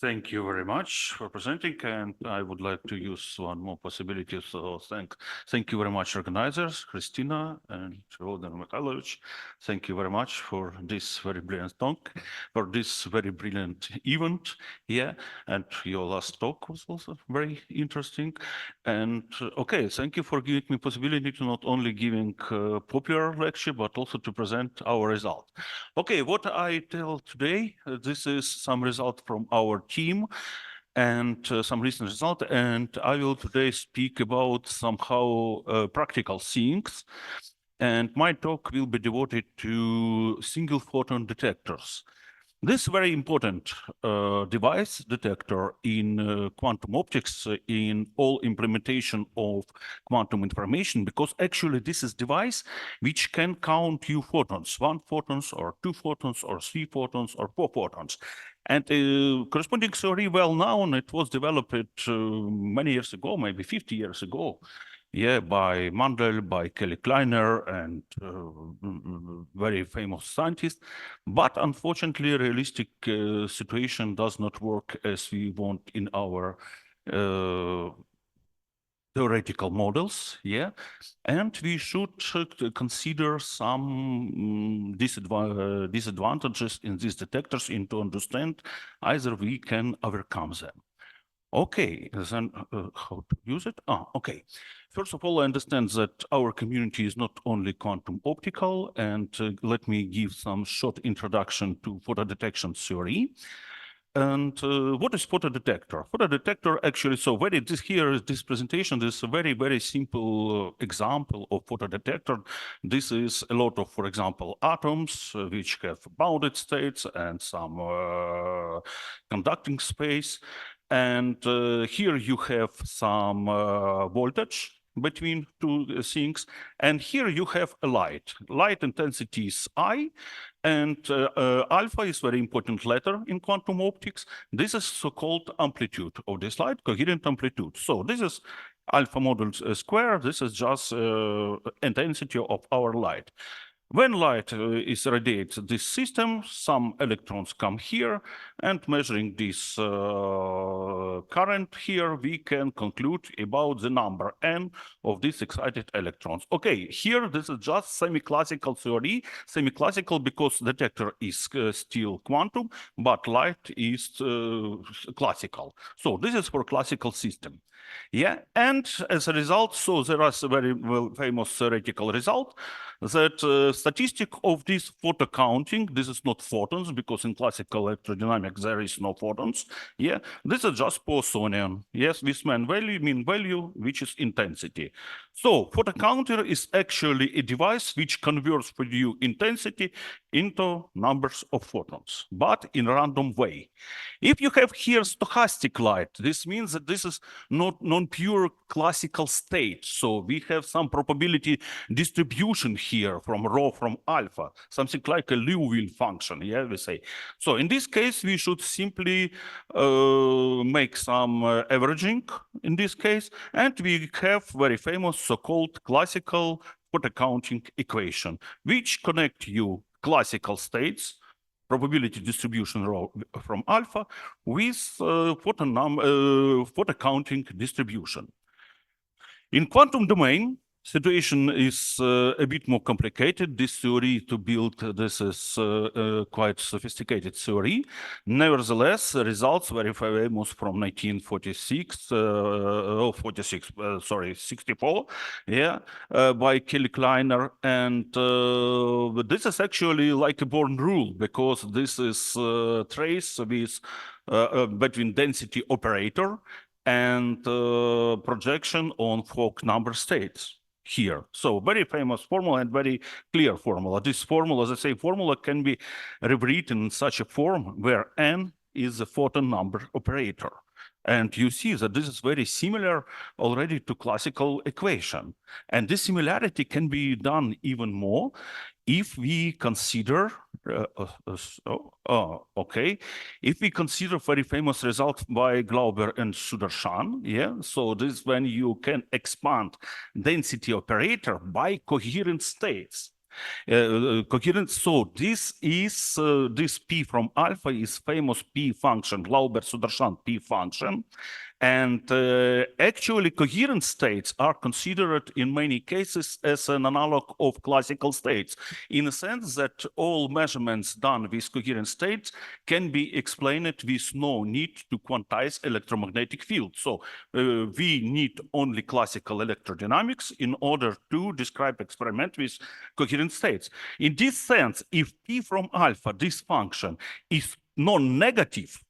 Thank you very much for presenting, and I would like to use one more possibility. So thank you very much, organizers, Christina and Rodan Mikhailovich. Thank you very much for this very brilliant talk, for this very brilliant event. Yeah, and your last talk was also very interesting. And okay, thank you for giving me possibility to not only giving popular lecture, but also to present our result. Okay, what I tell today, this is some result from our team and some recent result, and I will today speak about somehow practical things. And my talk will be devoted to single photon detectors. This very important device detector in quantum optics in all implementation of quantum information, because actually this is device which can count few photons, 1 photons or 2 photons or 3 photons or 4 photons. And corresponding theory, well known, it was developed many years ago, maybe 50 years ago. Yeah, by Mandel, by Kelly Kleiner, and very famous scientists. But unfortunately, realistic situation does not work as we want in our theoretical models, yeah, and we should consider some disadvantages in these detectors in to understand either we can overcome them. Okay, then how to use it? Okay. First of all, I understand that our community is not only quantum optical, and let me give some short introduction to photodetection theory. And what is photodetector? Photodetector actually, so this presentation, this is a very, very simple example of photodetector. This is a lot of, for example, atoms which have bounded states and some conducting space. And here you have some voltage between two things. And here you have a light. Light intensity is I, and alpha is very important letter in quantum optics. This is so-called amplitude of this light, coherent amplitude. So this is alpha modulus square. This is just intensity of our light. When light is radiates this system, some electrons come here, and measuring this current here, we can conclude about the number n of these excited electrons. Okay, here this is just semi-classical theory, semi-classical because detector is still quantum, but light is classical. So this is for classical system. Yeah, and as a result, so there is a very famous theoretical result that statistic of this photo counting, this is not photons, because in classical electrodynamics there is no photons. Yeah, this is just Poissonian. Yes, this mean value, which is intensity. So photo counter is actually a device which converts for you intensity into numbers of photons, but in a random way. If you have here stochastic light, this means that this is not non-pure classical state. So we have some probability distribution here from rho from alpha, something like a Liouville function, yeah, we say. So in this case, we should simply make some averaging in this case, and we have very famous so-called classical photo counting equation, which connect you classical states, probability distribution rho from alpha, with photo counting distribution. In quantum domain, situation is a bit more complicated. This theory to build this is quite sophisticated theory. Nevertheless, results very famous from 64, yeah, by Kelly Kleiner. And this is actually like a Born rule, because this is trace with between density operator and projection on Fock number states here. So very famous formula and very clear formula. This formula, as I say, formula can be rewritten in such a form where n is a photon number operator. And you see that this is very similar already to classical equation. And this similarity can be done even more if we consider, if we consider very famous result by Glauber and Sudarshan, yeah, so this is when you can expand density operator by coherent states. Coherence. So this is this P from alpha is famous P function, Glauber-Sudarshan P function. And actually, coherent states are considered in many cases as an analog of classical states, in the sense that all measurements done with coherent states can be explained with no need to quantize electromagnetic field. So we need only classical electrodynamics in order to describe experiment with coherent states. In this sense, if P from alpha, this function, is non-negative,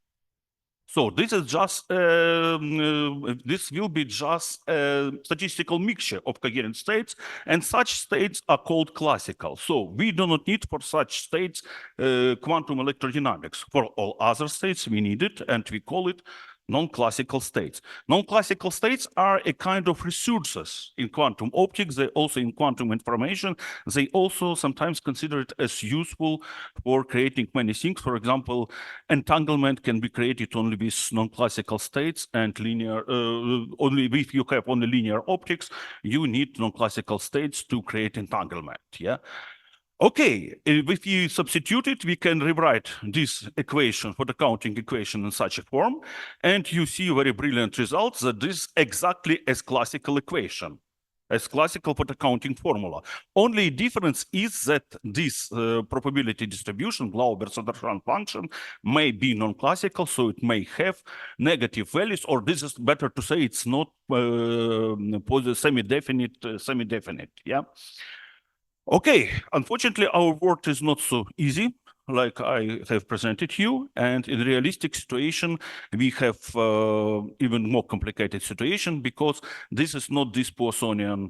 so this is just this will be just a statistical mixture of coherent states, and such states are called classical. So we do not need for such states quantum electrodynamics. For all other states, we need it, and we call it non-classical states. Non-classical states are a kind of resources in quantum optics. They also in quantum information. They also sometimes consider it as useful for creating many things. For example, entanglement can be created only with non-classical states, and linear only if you have only linear optics, you need non-classical states to create entanglement. Yeah. Okay, if you substitute it, we can rewrite this equation for the counting equation in such a form, and you see very brilliant results that this is exactly as classical equation, as classical for the counting formula. Only difference is that this probability distribution, Glauber-Sudarshan function, may be non-classical, so it may have negative values, or this is better to say it's not semi-definite, yeah? Okay, unfortunately, our work is not so easy, like I have presented you. And in realistic situation, we have even more complicated situation, because this is not this Poissonian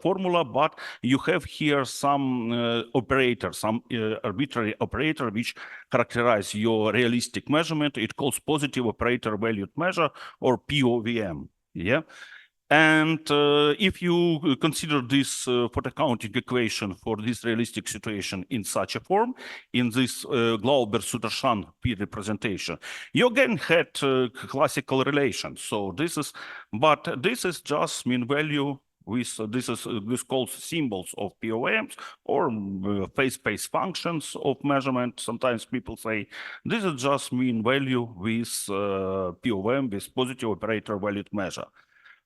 formula, but you have here some operator, some arbitrary operator, which characterize your realistic measurement. It calls positive operator valued measure, or POVM, yeah? And if you consider this for the counting equation for this realistic situation in such a form, in this Glauber-Sudarshan P representation, you again had classical relations. So this is, but this is just mean value with this calls symbols of POMs, or phase space functions of measurement. Sometimes people say this is just mean value with POM with positive operator valued measure.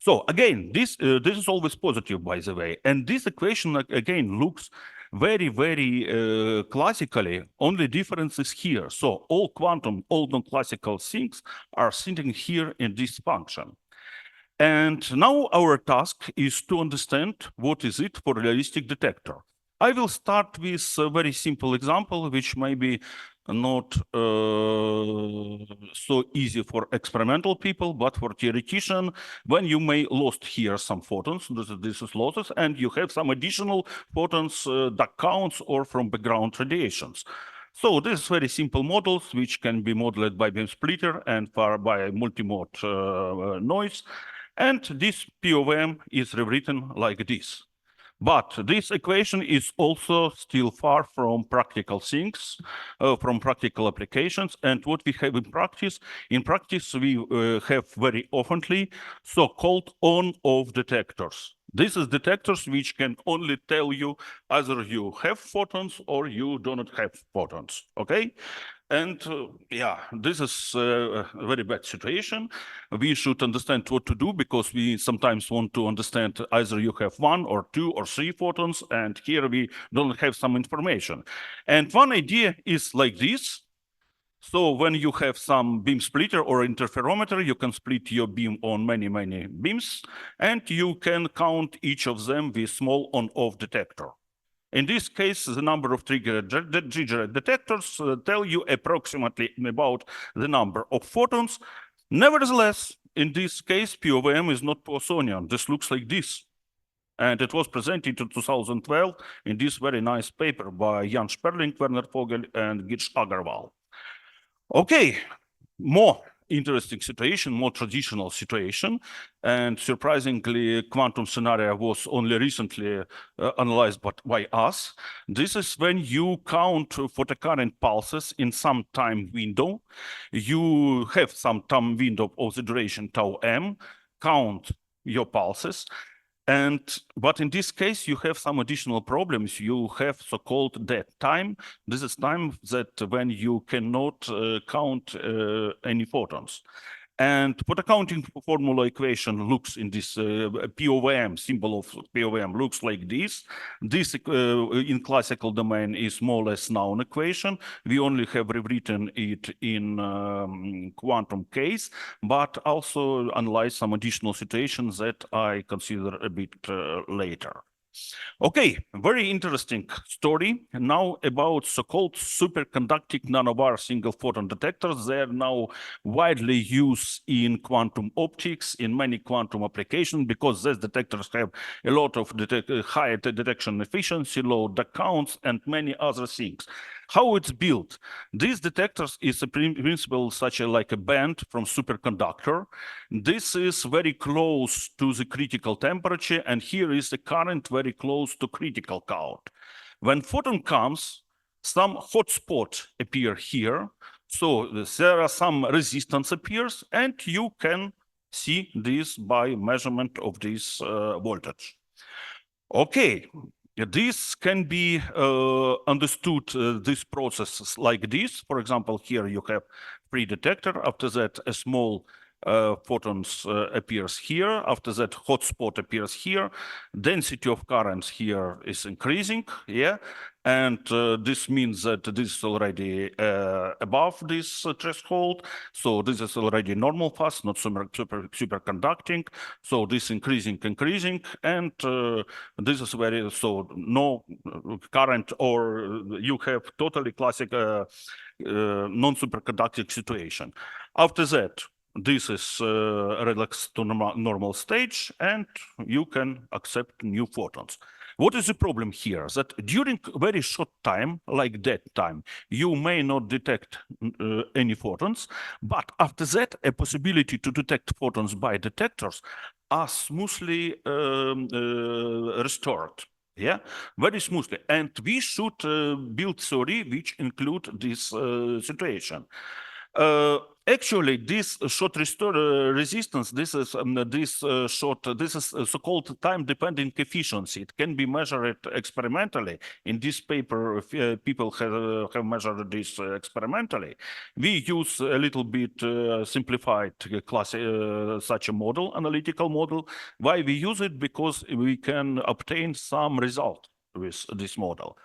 So again, this is always positive, by the way. And this equation, again, looks very, very classically. Only difference is here. So all quantum, all non-classical things are sitting here in this function. And now our task is to understand what is it for realistic detector. I will start with a very simple example, which may be not so easy for experimental people, but for theoretician, when you may lost here some photons, this is losses, and you have some additional photons that counts or from background radiations. So this is very simple models, which can be modeled by beam splitter and by multimode noise. And this POM is rewritten like this. But this equation is also still far from practical things, from practical applications. And what we have in practice we have very oftenly so-called on-off detectors. This is detectors which can only tell you either you have photons or you do not have photons, okay? And yeah, this is a very bad situation. We should understand what to do, because we sometimes want to understand either you have 1 or 2 or 3 photons, and here we don't have some information. And one idea is like this. So when you have some beam splitter or interferometer, you can split your beam on many, many beams, and you can count each of them with small on-off detector. In this case, the number of triggered detectors tell you approximately about the number of photons. Nevertheless, in this case, POVM is not Poissonian. This looks like this. And it was presented in 2012 in this very nice paper by Jan Sperling, Werner Vogel, and Gish Agarwal. Okay, more interesting situation, more traditional situation. And surprisingly, quantum scenario was only recently analyzed by us. This is when you count photocurrent pulses in some time window. You have some time window of the duration tau m, count your pulses. But in this case, you have some additional problems. You have so-called dead time. This is time that when you cannot count any photons. And for the counting formula equation looks in this POVM, symbol of POVM looks like this. This in classical domain is more or less known equation. We only have rewritten it in quantum case, but also analyze some additional situations that I consider a bit later. Okay, very interesting story. Now about so-called superconducting nanowire single photon detectors. They are now widely used in quantum optics in many quantum applications because these detectors have a lot of high detection efficiency, low duck counts, and many other things. How it's built? These detectors is a principle such like a band from superconductor. This is very close to the critical temperature, and here is the current very close to critical count. When photon comes, some hotspot appear here. So there are some resistance appears, and you can see this by measurement of this voltage. Okay, this can be understood, this process like this. For example, here you have free detector. After that, a small photons appears here. After that, hotspot appears here. Density of currents here is increasing, yeah. And this means that this is already above this threshold. So this is already normal fast, not superconducting. So this increasing, and this is very, so no current, or you have totally classic non-superconducting situation. After that, this is relaxed to normal stage, and you can accept new photons. What is the problem here? That during very short time, like that time, you may not detect any photons, but after that, a possibility to detect photons by detectors are smoothly restored. Yeah, very smoothly. And we should build theory which include this situation. Actually, this short resistance, this is this is so-called time-dependent efficiency. It can be measured experimentally. In this paper, people have measured this experimentally. We use a little bit simplified class, such a model, analytical model. Why we use it? Because we can obtain some result with this model.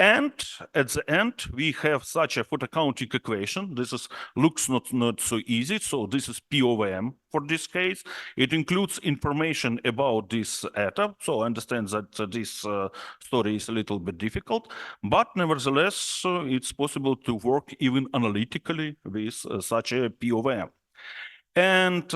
And at the end, we have such a photocounting equation. This is looks not so easy. So this is POVM for this case. It includes information about this atom. So I understand that this story is a little bit difficult, but nevertheless, it's possible to work even analytically with such a POVM. And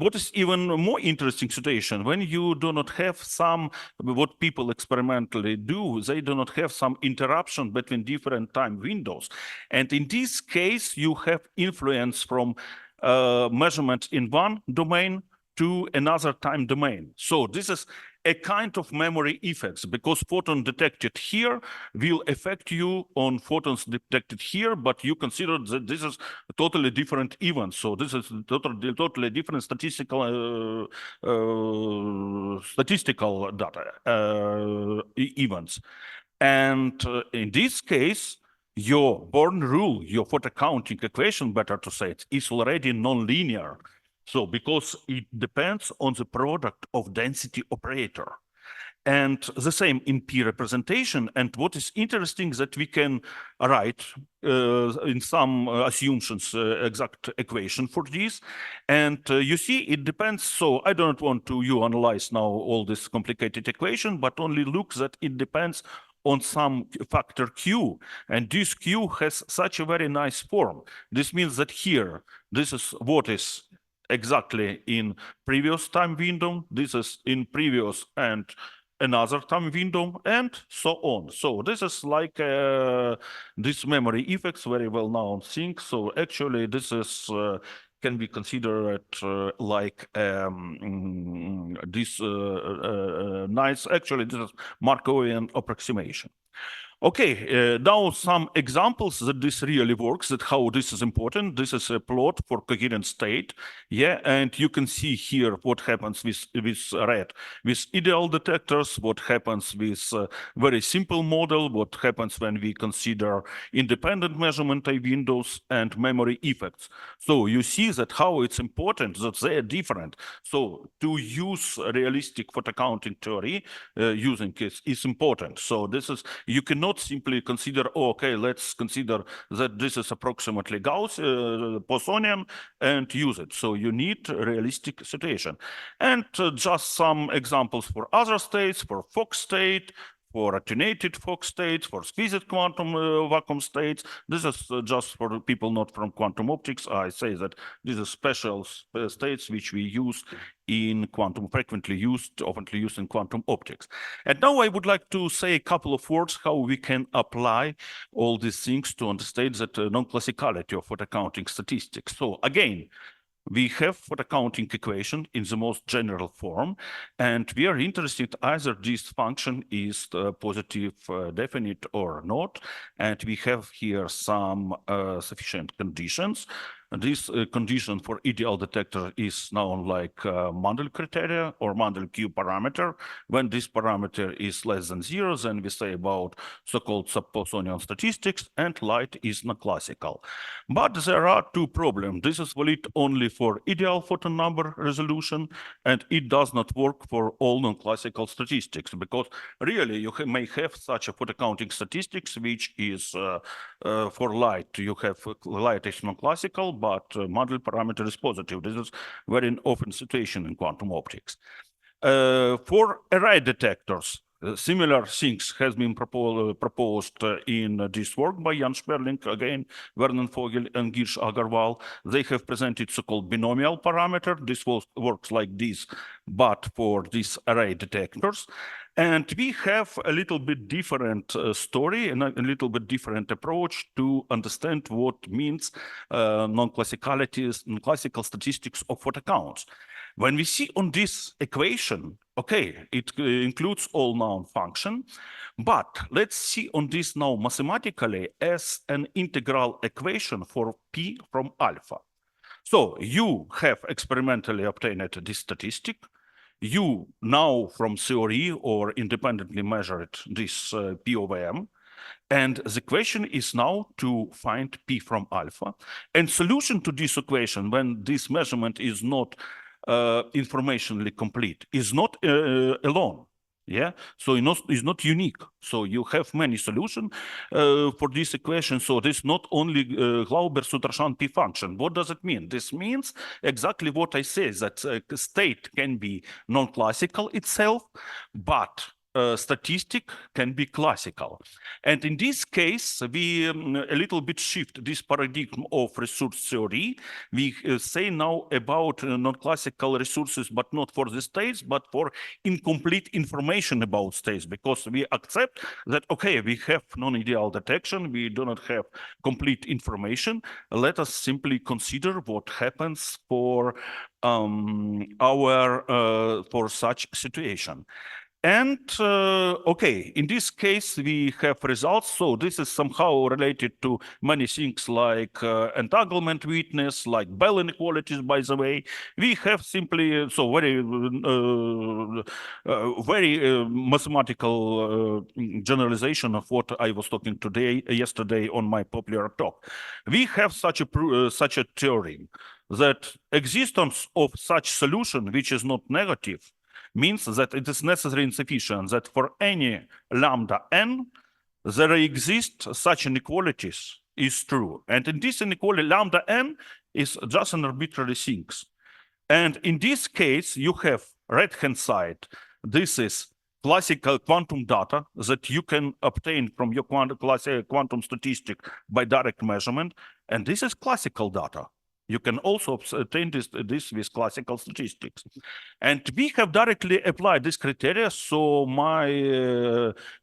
what is even more interesting situation, when you do not have some, what people experimentally do, they do not have some interruption between different time windows. And in this case, you have influence from measurement in one domain to another time domain. So this is a kind of memory effects, because photon detected here will affect you on photons detected here, but you consider that this is a totally different event. So this is totally different statistical data events. And in this case, your Born rule, your photocounting equation, better to say it, is already nonlinear. So because it depends on the product of density operator. And the same in P representation. And what is interesting that we can write in some assumptions exact equation for this. And you see, it depends. So I don't want to analyze now all this complicated equation, but only look that it depends on some factor Q. And this Q has such a very nice form. This means that here, this is what is exactly in previous time window, this is in previous and another time window, and so on. So this is like this memory effects, very well known thing. So actually this is can be considered like this nice, actually this is Markovian approximation. Okay, now some examples that this really works, that how this is important. This is a plot for coherent state, yeah, and you can see here what happens with red, with ideal detectors, what happens with very simple model, what happens when we consider independent measurement windows and memory effects. So you see that how it's important that they are different. So to use realistic photo counting theory using it is important. So this is, you cannot simply consider, oh, okay, let's consider that this is approximately Gaussian, Poissonian, and use it. So you need a realistic situation. And just some examples for other states, for Fock state, for attenuated Fock states, for squeezed quantum vacuum states. This is just for people not from quantum optics. I say that these are special states which we use in quantum, frequently used, often used in quantum optics. And now I would like to say a couple of words how we can apply all these things to understand that non-classicality of photo counting statistics. So again, we have photo counting equation in the most general form, and we are interested either this function is positive, definite or not, and we have here some sufficient conditions. And this condition for ideal detector is known like Mandel criteria or Mandel Q parameter. When this parameter is less than 0, then we say about so-called sub-Poissonian statistics, and light is not classical. But there are two problems. This is valid only for ideal photon-number resolution, and it does not work for all non-classical statistics, because really you may have such a photo counting statistics which is for light. You have light is non-classical, but model parameter is positive. This is very often situation in quantum optics. For array detectors, similar things has been proposed in this work by Jan Sperling, again, Vernon Fogel and Girsh Agarwal. They have presented so-called binomial parameter. This works like this, but for these array detectors. And we have a little bit different story and a little bit different approach to understand what means non-classical statistics of photo counts. When we see on this equation, okay, it includes all known function, but let's see on this now mathematically as an integral equation for P from alpha. So you have experimentally obtained this statistic. You now from theory or independently measured this P over M. And the question is now to find P from alpha. And solution to this equation, when this measurement is not informationally complete, is not alone. Yeah, so it's not unique. So you have many solutions for this equation. So this not only Glauber-Sudarshan P function. What does it mean? This means exactly what I say, that state can be non-classical itself, but statistic can be classical. And in this case, we a little bit shift this paradigm of resource theory. We say now about non-classical resources, but not for the states, but for incomplete information about states, because we accept that, okay, we have non-ideal detection, we do not have complete information. Let us simply consider what happens for for such situation. And okay, in this case, we have results. So this is somehow related to many things like entanglement weakness, like Bell inequalities, by the way. We have simply, so very mathematical generalization of what I was talking yesterday on my popular talk. We have such a theorem that existence of such solution, which is not negative, means that it is necessary and sufficient that for any lambda n, there exist such inequalities is true. And in this inequality, lambda n is just an arbitrary thing. And in this case, you have right-hand side. This is classical quantum data that you can obtain from your quantum statistic by direct measurement. And this is classical data. You can also obtain this with classical statistics. And we have directly applied this criteria. So my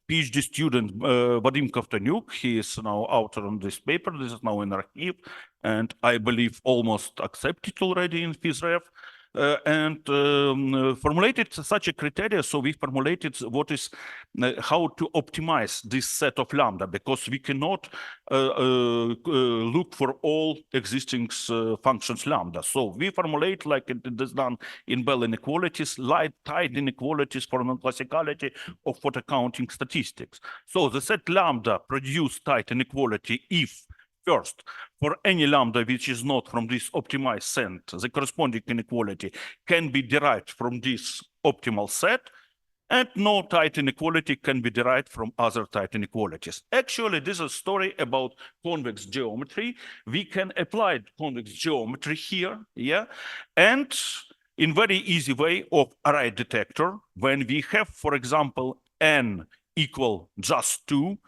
PhD student, Vadim Kovtanyuk, he is now author on this paper. This is now in archive, and I believe almost accepted already in FISREF. and formulated such a criteria. So we formulated what is how to optimize this set of lambda, because we cannot look for all existing functions lambda. So we formulate, like it is done in Bell inequalities, tight inequalities for non-classicality of photon counting statistics. So the set lambda produce tight inequality if first, for any lambda which is not from this optimized set, the corresponding inequality can be derived from this optimal set, and no tight inequality can be derived from other tight inequalities. Actually, this is a story about convex geometry. We can apply convex geometry here, yeah, and in very easy way of array detector, when we have, for example, n equal just 2,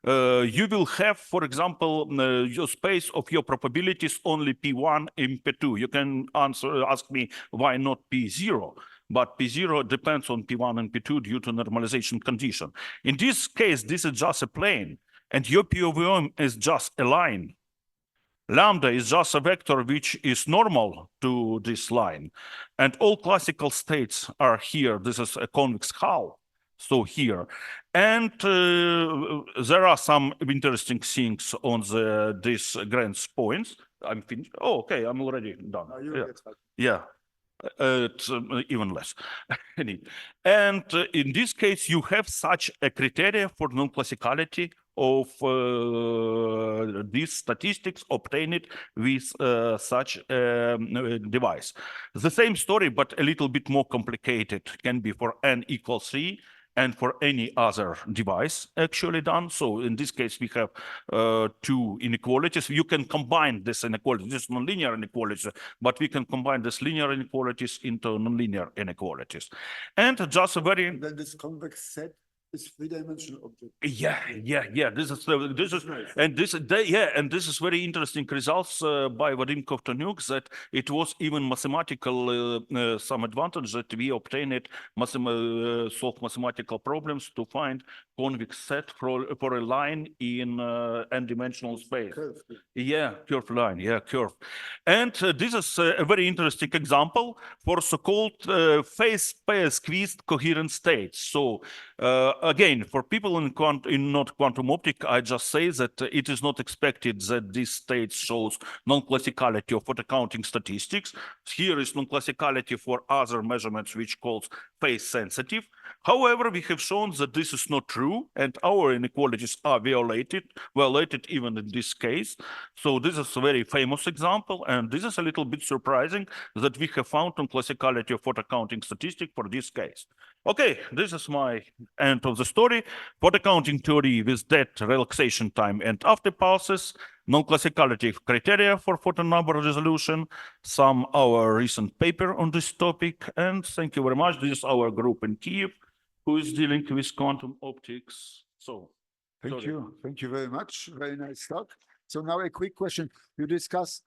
you will have, for example, your space of your probabilities only P1 and P2. You can ask me why not P0, but P0 depends on P1 and P2 due to normalization condition. In this case, this is just a plane, and your POVM is just a line. Lambda is just a vector which is normal to this line, and all classical states are here. This is a convex hull. So here, and there are some interesting things on these grand points. I'm finished. Oh, okay, I'm already done. Yeah. It's even less. And in this case, you have such a criteria for non-classicality of these statistics obtained with such device. The same story, but a little bit more complicated, can be for n equals 3 and for any other device actually done. So in this case, we have two inequalities. You can combine this inequality, this nonlinear inequalities, but we can combine this linear inequalities into nonlinear inequalities. And just a very... And then this convex set is three-dimensional object. Yeah. This is and this is very interesting results by Vadim Kovtoniuk, that it was even mathematical some advantage that we obtained solve mathematical problems to find convex set for a line in n-dimensional space. Curve. Yeah, curved line. Yeah, curve. And this is a very interesting example for so-called phase pair squeezed coherent states. So again, for people in not quantum optic, I just say that it is not expected that this state shows non-classicality of photon counting statistics. Here is non-classicality for other measurements, which calls phase sensitive. However, we have shown that this is not true, and our inequalities are violated even in this case. So this is a very famous example, and this is a little bit surprising that we have found non-classicality of photon counting statistic for this case. Okay, this is my end of the story. Photon counting theory with that relaxation time and after pulses, non-classicality criteria for photon number resolution, some our recent paper on this topic, and thank you very much. This is our group in Kyiv who is dealing with quantum optics. So Thank you very much. Very nice talk. So now a quick question. You discuss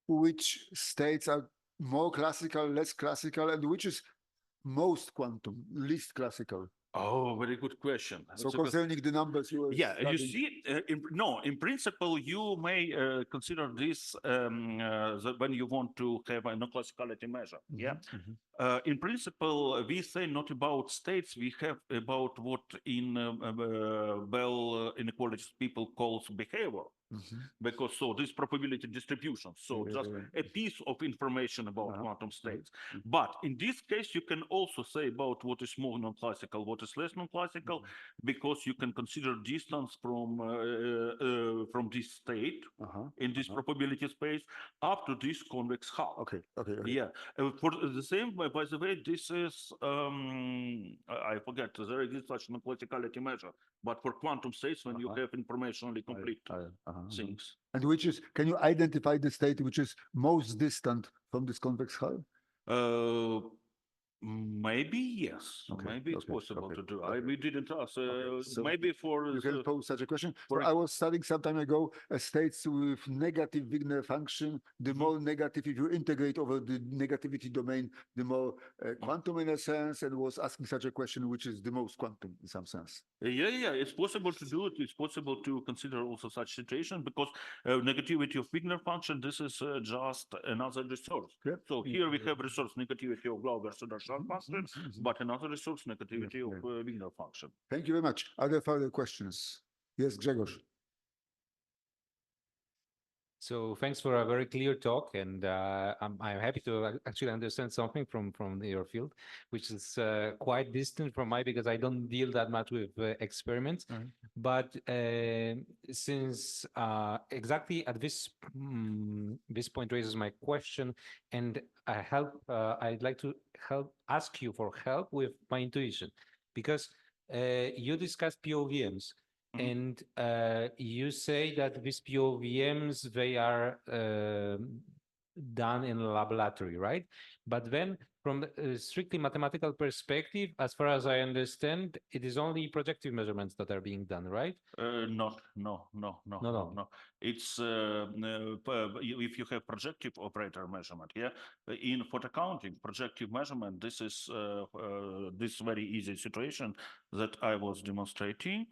which states are more classical, less classical, and which is most quantum, least classical. Oh, very good question. So concerning the numbers you were Yeah, you studying. see, in principle, you may consider this when you want to have a non-classicality measure. Yeah. In principle, we say not about states, we have about what in Bell inequalities people calls behavior. Because so this probability distribution, so just a piece of information about quantum states. But in this case, you can also say about what is more non-classical, what is less non-classical, because you can consider distance from this state in this probability space up to this convex hull. Okay. Yeah. For the same, by the way, this is I forget there exists such non-classicality measure, but for quantum states when you have informationally complete things. And which is, can you identify the state which is most distant from this convex hull? Maybe yes. Okay, Maybe it's okay, possible okay, to do. okay. We didn't ask. So Maybe for you can pose such a question. for So I was studying some time ago states with negative Wigner function. The more negative, if you integrate over the negativity domain, the more quantum in a sense, and was asking such a question, which is the most quantum in some sense. yeah, it's possible to do it. It's possible to consider also such situation because negativity of Wigner function. This is just another resource. Yeah. So here we have resource negativity of Glauber-Sudarshan function, but another resource negativity of Wigner function. Thank you very much. Are there further questions? Yes, Grzegorz. So thanks for a very clear talk, and I'm happy to actually understand something from your field, which is quite distant from mine because I don't deal that much with experiments. But since exactly at this this point raises my question, and I'd like to ask you for help with my intuition, because you discussed POVMs. And you say that these POVMs, they are done in a laboratory, right? But then from the strictly mathematical perspective, as far as I understand, it is only projective measurements that are being done, right? No. It's if you have projective operator measurement, yeah. In photo counting, projective measurement, this is this very easy situation that I was demonstrating.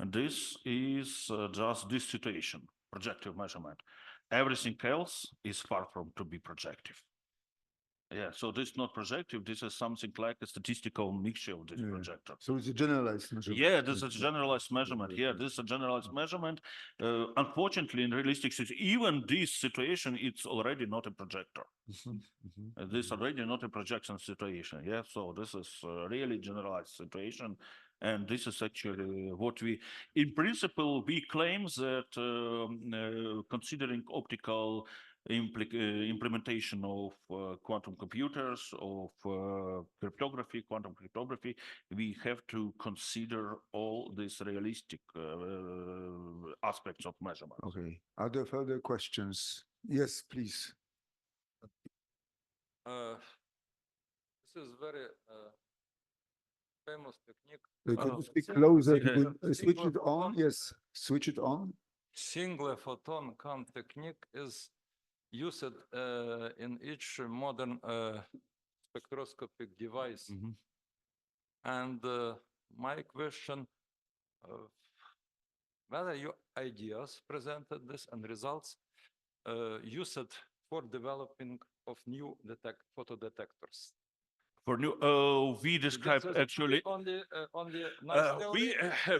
And this is just this situation, projective measurement. Everything else is far from to be projective. Yeah, so this is not projective. This is something like a statistical mixture of this projector. So it's a generalized measurement. Yeah, this is generalized measurement. Yeah, this is a generalized measurement. Unfortunately, in realistic situation, even this situation, it's already not a projector. This is already not a projection situation. Yeah, so this is really generalized situation. And this is actually what we, in principle, we claim that considering optical implementation of quantum computers, of cryptography, quantum cryptography, we have to consider all these realistic aspects of measurement. Okay. Are there further questions? Yes, please. This is very famous technique. Can you speak closer? Switch it on. Yes, switch it on. Single photon count technique is used in each modern spectroscopic device. And my question, whether your ideas presented this and results used for developing of new photo detectors. For new, we describe actually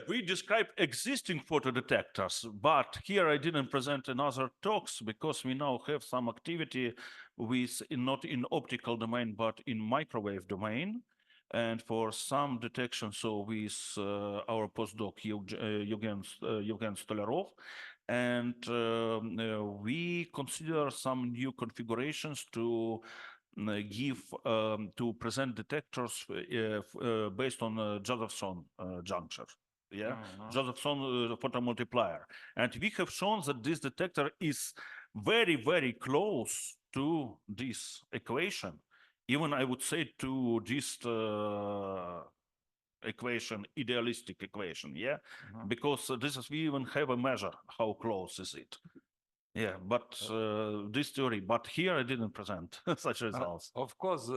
we describe existing photo detectors, but here I didn't present another talks because we now have some activity with not in optical domain but in microwave domain, and for some detection, so with our postdoc Eugen Stolarov, and we consider some new configurations to give to present detectors based on Josephson juncture. Yeah, Josephson photomultiplier, and we have shown that this detector is very, very close to this equation. Even I would say to this equation, idealistic equation. Yeah, because this is we even have a measure how close is it. Yeah, but this theory, but here I didn't present such results. Of course,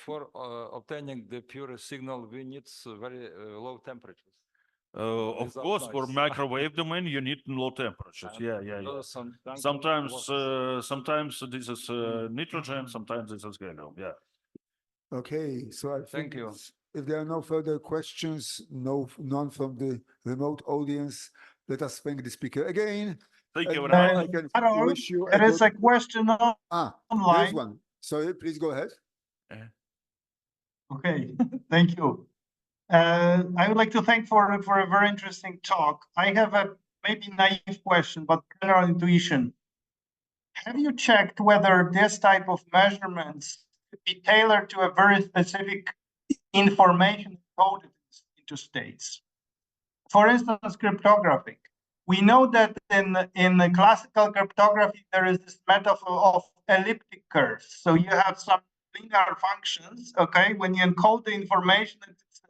for obtaining the pure signal, we need very low temperatures. Of course, for microwave domain, you need low temperatures. Yeah. Sometimes this is nitrogen, sometimes this is gallium. Yeah. Okay, so I think Thank you. if there are no further questions, none from the remote audience, let us thank the speaker again. Thank you very much. I can Hello, wish you there is a question there's online. one. Sorry, please go ahead. Okay, thank you. I would like to thank for a very interesting talk. I have a maybe naive question, but general intuition. Have you checked whether this type of measurements could be tailored to a very specific information coded into states? For instance, cryptography. We know that in classical cryptography, there is this metaphor of elliptic curves. So you have some linear functions, okay, when you encode the information, it's,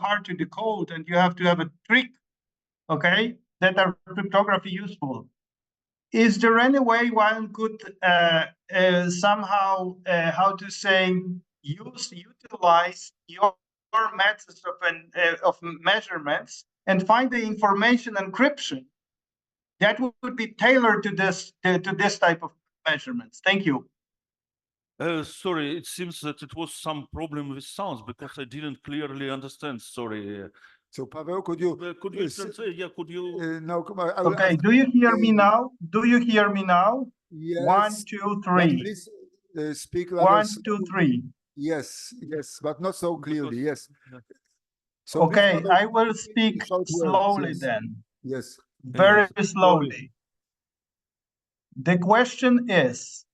hard to decode, and you have to have a trick, okay, that are cryptography useful. Is there any way one could somehow, utilize your methods of measurements and find the information encryption that would be tailored to this type of measurements? Thank you. Sorry, it seems that it was some problem with sounds because I didn't clearly understand. Sorry. So Pavel, could you? Could you translate? Yeah, could you? No, come on. I will Okay, ask- do you hear me now? Do you hear me now? Yes. 1, 2, but 3. please speak rather 1, 2, slowly. 3. Yes, yes, but not so clearly. Yes. Yeah. So please, Okay, Pavel, I will speak speak short words, slowly yes. then, Yes. very Yes, slowly. The question is,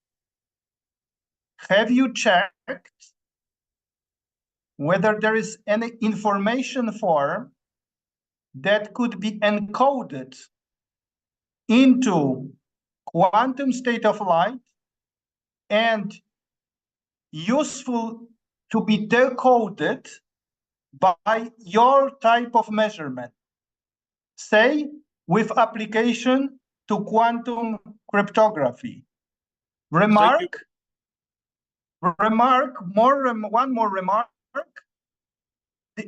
have you checked whether there is any information form that could be encoded into quantum state of light and useful to be decoded by your type of measurement, say with application to quantum cryptography? Remark, one more remark.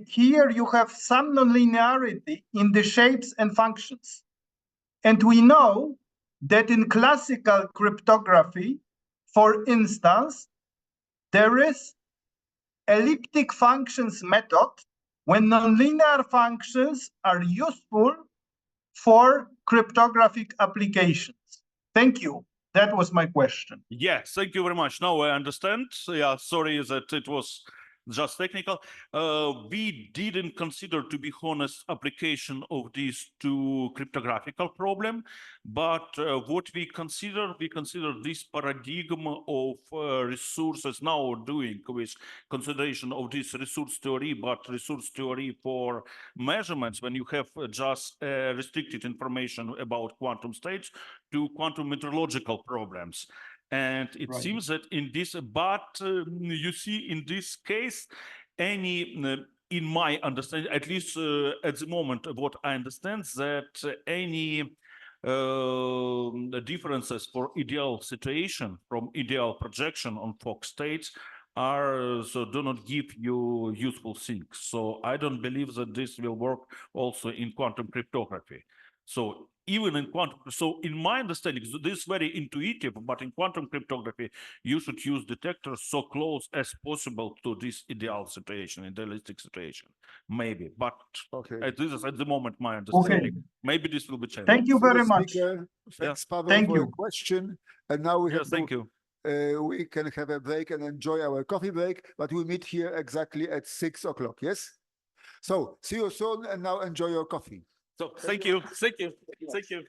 Here you have some nonlinearity in the shapes and functions. And we know that in classical cryptography, for instance, there is elliptic functions method when nonlinear functions are useful for cryptographic applications. Thank you. That was my question. Yes, thank you very much. Now I understand. Yeah, sorry that it was just technical. We didn't consider, to be honest, application of this to cryptographical problem, but what we consider this paradigm of resources now doing with consideration of this resource theory, but resource theory for measurements when you have just restricted information about quantum states to quantum metrological problems. And it Right. seems that in this, but you see in this case, any, in my understanding, at least at the moment, what I understand, that any the differences for ideal situation from ideal projection on Fock states are so do not give you useful things. So I don't believe that this will work also in quantum cryptography. So even in quantum, so in my understanding, this is very intuitive, but in quantum cryptography, you should use detectors so close as possible to this ideal situation, idealistic situation, maybe. But Okay. this is at the moment my understanding. Maybe this will be changed. Thank you For the very much. speaker, thanks, Pavel, Thank for you. a question. And now we have Yes, thank you. we can have a break and enjoy our coffee break, but we meet here exactly at 6 o'clock, yes? So see you soon, and now enjoy your coffee. So thank you, thank you, thank you.